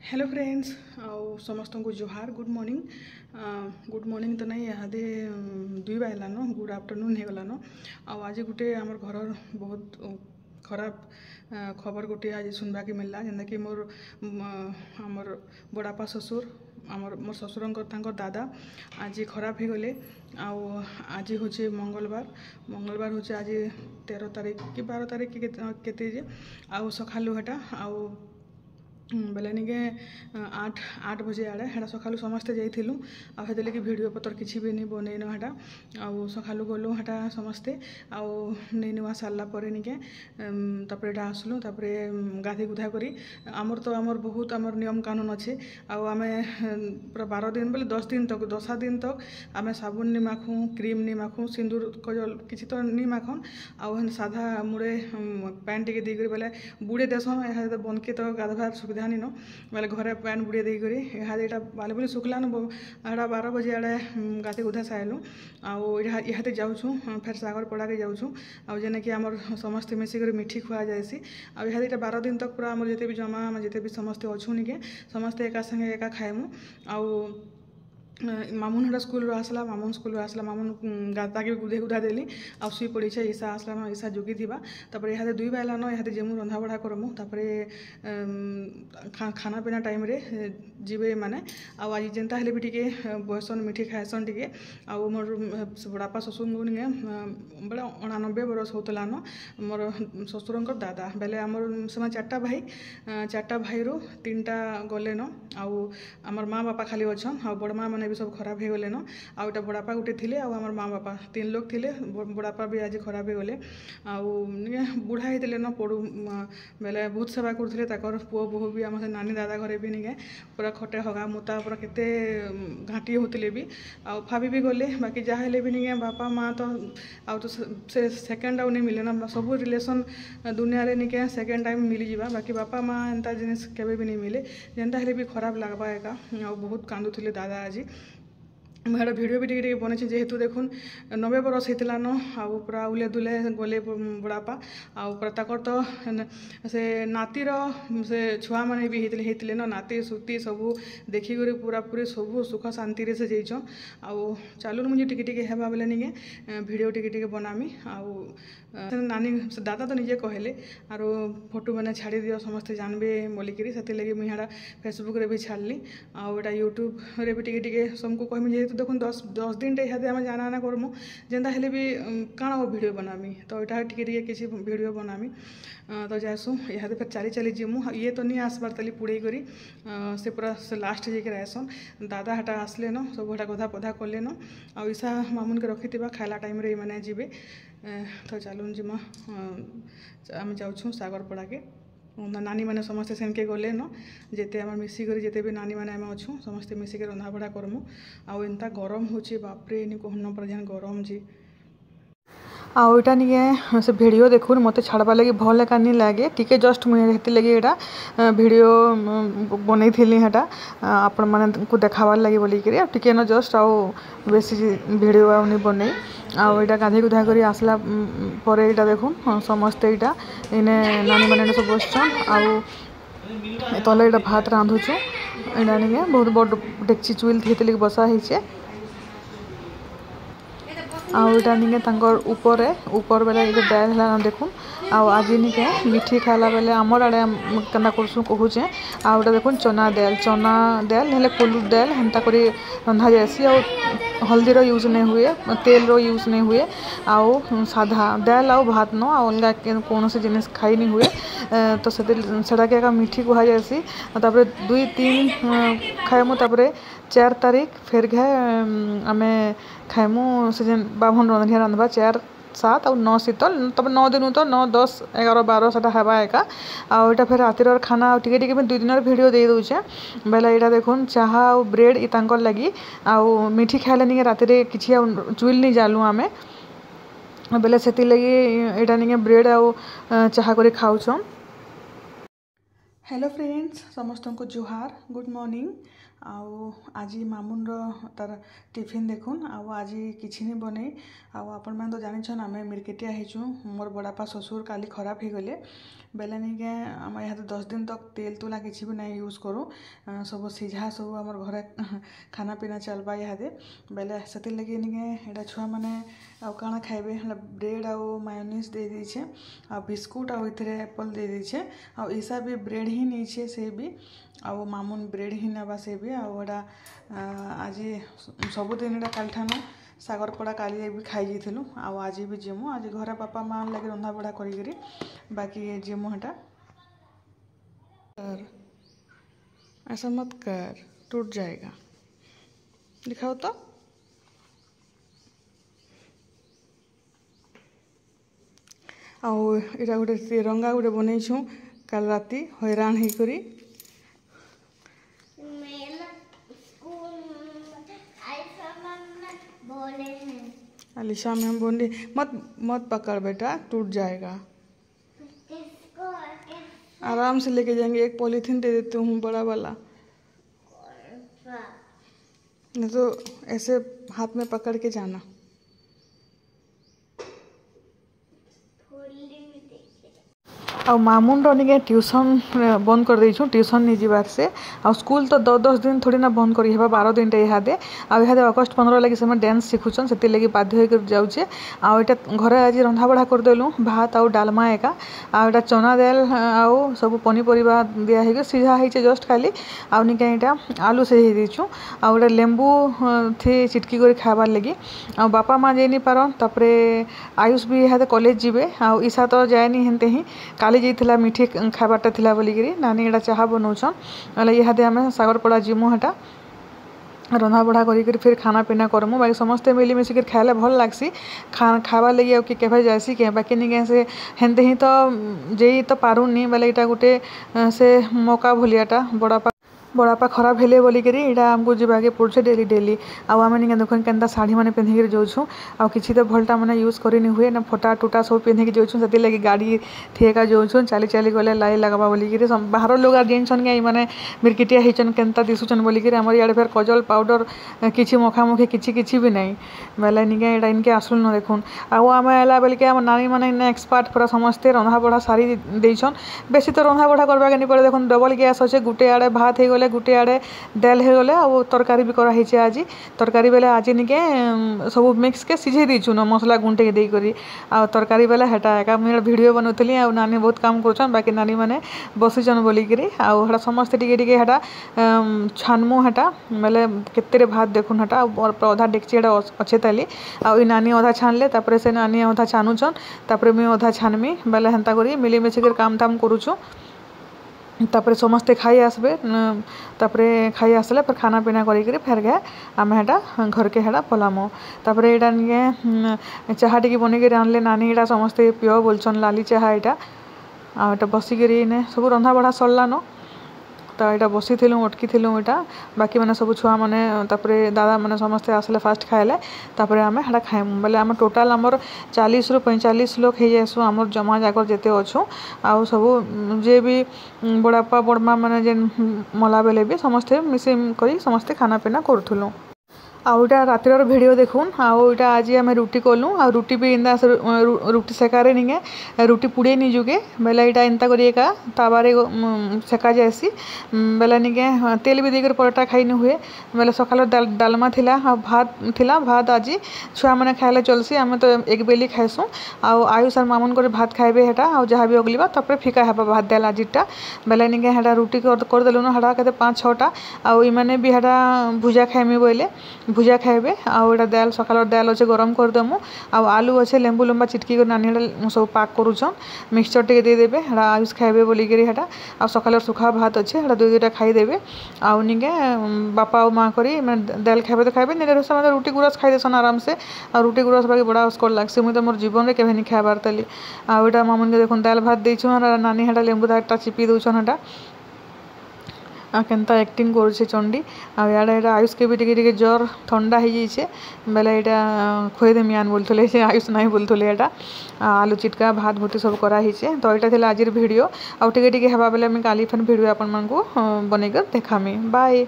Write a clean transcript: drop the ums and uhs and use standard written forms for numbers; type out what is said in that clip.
Hello friends आउ समस्त को जोहार गुड मॉर्निंग तो नहीं इहादे 2 बाजलान गुड आफ्टरनून हो गलान आज गोटे आमर घर बहुत खराब खबर गोटे आज सुनवा के मिलला जेनता कि मोर आमर बड़ापा ससुर मोर ससुर दादा आज खराब हो गले आज हूँ मंगलवार हूँ आज 13 तारीख कि 12 तारीख कि केते आउ सखालु हेटा आउ बेले निके 8 बजे आड़े हेटा सकालू समस्ते जाइलु आते कि वीडियो पतर किसी भी नहीं बनईन हेटा आउ सकालू गलु हेटा समस्ते आउ नहीं नुआ सारा पर निके तापर एटा आसलु तापर गाधे गुधा करी आमर तो आमर बहुत आमर नियम कानून अच्छे आमे पूरा 12 दिन बोले 10 दिन तक 10 दिन तक आमे साबुन नहीं माखूँ क्रीम नहीं माखूँ सिंदूर कजल किसी तो नहीं माखन आउ साधा मुड़े पैन टे देकर बोले बुड़े देसन यहाँ बनके तो गाधवार सुविधा नहीं न बोले घरे पैन बुड़े देकर यहाँ बाले बोले सुखला न 12 बजे आड़े गाधे गुधा साइलु आते जाऊँ फिर सागर पड़ा के जाऊँ आउ जेने कि आमर समस्ते मिसिक मिठी खुआ जाएसी आते 12 दिन तक पूरा आमर जिते भी जमा जिते भी समस्ते अच्छू निके समस्ते एका संगे एका खाएमु आउ मामुन हेटा स्कूल आसला मामुन स्कूल आसला मामुन ताकि गुधे गुधा देली आ शुई पड़ी ईसा आसला न ईसा जोगी थी तापर यहाँ 2 बाजलान यहाँ जेमु रंधा बढ़ा करमु तापर खाना पीना टाइम रे जीवे माने आज जेनता हेले भी टिके बयसन मिठी खाएसन टिके आउ मोर बड़ापा ससुर निके बड़े 89 बरस होतलान मोर ससुर दादा बेले आमर से 4टा भाई रू 3टा गले न आउ आमर माँ बापा खाली अच्छन आ बड़ माँ मैंने भी सब खराब हो गले न आउटा बड़ापा गोटे थे आमर माँ बापा 3 लोग थे बड़ापा भी आज खराब हो गले आउ बुढ़ा होते न पड़ू बेले बहुत सेवा करते पुओ बोह भी आम नानी दादा घरे भी निके पूरा खटे हगा मुता पूरा केते घाटी होते भी आउ फाबी भी गले बाकी जहाँ भी निके बापा माँ तो आउ तो से सेकेंड आउ नहीं मिले ना सब रिलेसन दुनिया रे निके सेकेंड टाइम मिली जावा बाकी बापा माँ एंता जिनिस केबे भी नहीं मिले जेनता हेले भी खराब लगवा एका बहुत कांदुले दादा आज मुझे भिडियो भी टे बने जेहेतु देखुन 90 बरस होता न आउ पूरा उले दुले गले बड़ापा आउ पूरा तकर तो से नातीर से छुआ मैंने भी होते न नाती सुती सबू देखिक पूरा पूरी सबू सुख शांति से जाइछन आउ चलुन मुझे टिके हेबा बेले निके भिडियो टिके बनामी आउ नानी दादा तो निजे कहले आरो फोटो मैंने छाड़ी दियो समस्ते जानबे बोलिकी से लगे मुझे फेसबुक रे भी छाड़ली आउ एटा यूट्यूब रे भी टिके सबको कहमी जेहेतु देखुन 10 दिन इहादे आम जाना आना करमु जेनता हेले भी काଣା वीडियो बनामी तो यहाँ टिके किसी वीडियो बनामी तो जासु इहादे फिर चली जीमु ये तो नहीं आसबार तली पुड़े करी से पूरा से लास्ट जाकर आसन दादा हटा आसले न सब हटा गधा पधा कले न आ ईसा मामुन के रखी खाला टाइम रे मैंने जीवे तो चलुन जिमा आम जाऊँ सागर पड़ा के नानी मैंने समस्ते सेनके गले न जेते आम मिसिक जिते भी नानी मैंने आम अच्छू समस्ते मिसिक रंधा बढ़ा करमु आउ एंता गरम होची बापरे नी कहन पर जेन गरम जी आउ इटा निके से वीडियो देखुन मत छाड़वा लगी भल एका नहीं लगे टिके जस्ट मुझे लगे यहाँ वीडियो बनई थी हेटा आपण मैंने को देखावार लगे बोलिकी टिके न जस्ट आउ बेसी वीडियो आउ नहीं बनई आउ यहाँ गाधे गुधा कर आसला पर यहाँ देखुन समस्ते यहाँ इने नानी मैंने सब बसछन आउ तले यहाँ भात रांधुचु यहाँ निके बहुत बड़ डेक्ची चुइल थी बसा होइछे आउटा निके ऊपर बेले ये दाल है देखुन आज निके मिठी खाला बेले आमर आड़े केना करसु कहूचे आउटा देखुन चना दाल हेले कोलू दाल हेन्ता करी रंधा जाएसी आ हल्दीर यूज नहीं हुए तेल रो यूज नहीं हुए आउ साधा दाल आउ भात न अलग कौन से जिनिस खाई नहीं हुए तो सेटा के मिठी कह जाएसी तापर 2-3 खाएमु तापर 4 तारीख फिर घे आमे खाएमु से जेन बाभन रंधिया रांधबा 4-7 और 9 शीतल तब 9 दिन तो 9 10 11 12 से हेबा एका आउ यहाँ फिर रातिर खाना टिके 2 दिन वीडियो दे दूचे बेले यहाँ देखुन चाहा और ब्रेड इतांकर लगी आउ मिठी खाइले नहीं रातिर किसी चुइल नहीं जालु आमे बेले से लगी यहाँ नहीं ब्रेड आउ चाहा कर खाऊन हेलो फ्रेंड्स समस्त को जुहार गुड मॉर्निंग आउ आज मामून तार टिफिन देखुन आउ आज किसी नहीं बने आपण मैंने तो जान आम मिर्केटिया होचु मोर बड़ापा ससुर काली खराब हो गले बेले नहीं क्या आम यहाँ 10 दिन तक तेल तुला किसी भी नहीं यूज करूँ सब सीझा सब आम घरे खाना पीना चलवा इहादे बेले से लगे नहीं छुआ मैंने काଣା खाइबे ब्रेड आउ मायोनीज दे दीछे आ बिस्कुट आउ इथरे एप्पल दे दीछे आ ईसा भी ब्रेड ही नहीं से भी आउ मामून ब्रेड ही नेबा से भी आउटा आज सबुदिन काल ठान सागरपड़ा काली भी खाई जाइलु आउ आज भी जीमु आज घरे बापा माँ लगे रंधा बढ़ा करी बाकी जीमु हटा ऐसा मत कर टूट जाएगा दिखाओ तो आउ गोटे तिरंगा गोटे बनईछू काल राति हैरान होकरी अलीशा मैम बोली मत मत पकड़ बेटा टूट जाएगा आराम से लेके जाएंगे एक पॉलीथीन दे देती हूँ बड़ा वाला नहीं तो ऐसे हाथ में पकड़ के जाना आ मामून रे ट्यूशन बंद कर देछुं ट्यूशन नहीं जीवार से आ स्कूल तो 10 दिन थोड़ी ना बंद करी हेबा 12 दिन इहादे आ इहादे अगस्ट 15 लगी से डांस शिखुछन से लगी बाध्य होकर जाऊे आ घरे आज रंधा बढ़ा कर देलु भात आउ डालमा एका आ चना दाल आउ सब पनीपरिया दिया है सीझा है जस्ट खाली आउ निका इटा आलू से ही देछुं आ लेंबू थी चिटकी कर खाबार लगी आ बापा माँ जाई नहीं पारन तापरे आयुष भी इहादे कॉलेज जीवे आ ईसा तो जाएनी हेनते ही काली जाइला मिठी खाबारटा थिला बोलिकी नानी एटा चाह बनाऊन मतलब इहादे आम सागरपड़ा जीमु हेटा रंधा बढ़ा करी फिर खाना पीना करमु बाकी समस्ते मिली मिसिक खाइले भल लागसी खावा लगी कि केभे जासी के बाकी नहीं से हेनते ही तो जेई तो पारुनी बोले यहाँ गोटे से मौका भलियाटा बड़ापा खराब हेले बोलिकी यहाँ आमको जाके पड़े डेली डेली आम देखो के शाढ़ी मैंने पिंधिक जाऊँ आ कि तो भलटा मैंने यूज करनी हुए ना फोटा टूटा सब पिंधिक जाऊँ से लगे गाड़ी थीका जाऊँ चली चली गले लाई लगवा बोलिकी बाहर लोग जानसन कि मैंने मिर्किटिया होचन केन्ता दिशुचन बोलिकी आम इे फिर कजल पाउडर किसी मखामुखी किसी भी नहीं बेले निके यहाँ इनके आसुल न देखुन आम है बोलिक आम नानी मैंने एक्सपर्ट पूरा समस्ते रंधा बढ़ा सारी देछन बेसी तो रंधा बढ़ा करवा के नहीं पड़े देखो डबल गैस अच्छे गोटे आड़े भात हो गले गोटे आड़े दाल हो गले आ तरकारी भी कराई आज तरकारी बेले आज निके सब मिक्स के सिझे देचु न मसला गुंटे देकर आ तरकारी बेले हेटा एका मुझे वीडियो बनौली आ नानी बहुत काम कर बाकी नानी मैंने बसीचन बोलिकी आटा समस्ते टिके हेटा छानमु हेटा बेले केते भात देखुन हेटा अधा डेक्ची हेटा अच्छे ताली आ नानी अधा छानले तापरे से नानी अधा छानुचन तापरे मुझे अधा छानमी बेले हेन्ता करी मिली मिसिक काम धाम करुचु तापरे समस्ते खाई आसबे तापरे खाई आसले फिर खाना पीना करी फेर गए आम हेटा घर के हेटा पलामो तापरे एटा निके चाहा टी बनिक आनले नानी एटा समस्ते पियो बोलछन लाली चाहा एटा आ एटा बसिकी सब रंधा बढ़ा सरलान तो यहाँ बसी अटकी यहाँ बाकी मैंने सब छुआ मैंने दादा मैंने समस्ते आसले फास्ट खाइले तापर आम हेटा खाइमु बोले आम टोटाल आमर 40 ରୁ 45 लोग हो जासु आमर जमा जाकर जिते अच्छु आउ सब जे भी बड़ापा बड़मा मैंने जेन मला बेले भी समस्ते मिसे कर समस्ते खाना पीना करूँ आउटा रातिर वीडियो देखुन आउटा आज आम रुटी कलु आ रुटी भी इंदा रुटी सेकारे नहीं रुटी पुड़े नहीं जुगे बेला यहाँ इंता करा ताबारे सेका जासी बेला नहीं तेल भी देकर परोटा खाई नहीं हुए बेले सकाल डालमा थिला भात थिला भात आज छुआ मैंने खाइले चलसी आम तो एक बेली खाइसु आयुष और मामून कर भात खाइबे हेटा आ जहाँ भी अगलिबा तापर फिका हेबा भात दाल आजिटा बेले नहीं हेटा रुटी करदेलु हेटा के 5-6टा आने भी हेटा भुजा खाइमी बोले भुजा खाइबे आटा दाल सकाल दाल अच्छे गरम करदेमु आलू अच्छे लेंबू लंबा चिटकी नानी सब पाक करुचन मिक्सचर टे देदेबे आयुष खाइबे बोलिकी हेटा आ सकाल सुखा भात अच्छे 2-2टा खाईदेवे आउ निके बापा और माँ करी दाल खाइबे तो खाइबे नहीं मैंने रुटी गुरस खाई देसन आराम से आ रुटी गुरस बाकी बड़ा अस्कर लगसी मुझे मोर जीवन में केवे नहीं खाइबार तली आटा मामून के देखो दाल भात देछुँ नानी हेटा लेंबू दा चिपी दौन हेटा केनता एक्टिंग करुचे चंडी आड़े आयुष के भी टिके जर ठंडा हो जाइए बेले यहाँ खुएदेमी आन बोलते से आयुष ना बोलते यहाँ आलू चिटका भात भुती सब कराई तो यहाँ थी आज भिड आउ टे हवा बेले काली फिर भिड आपण बनकर देखामी बाय।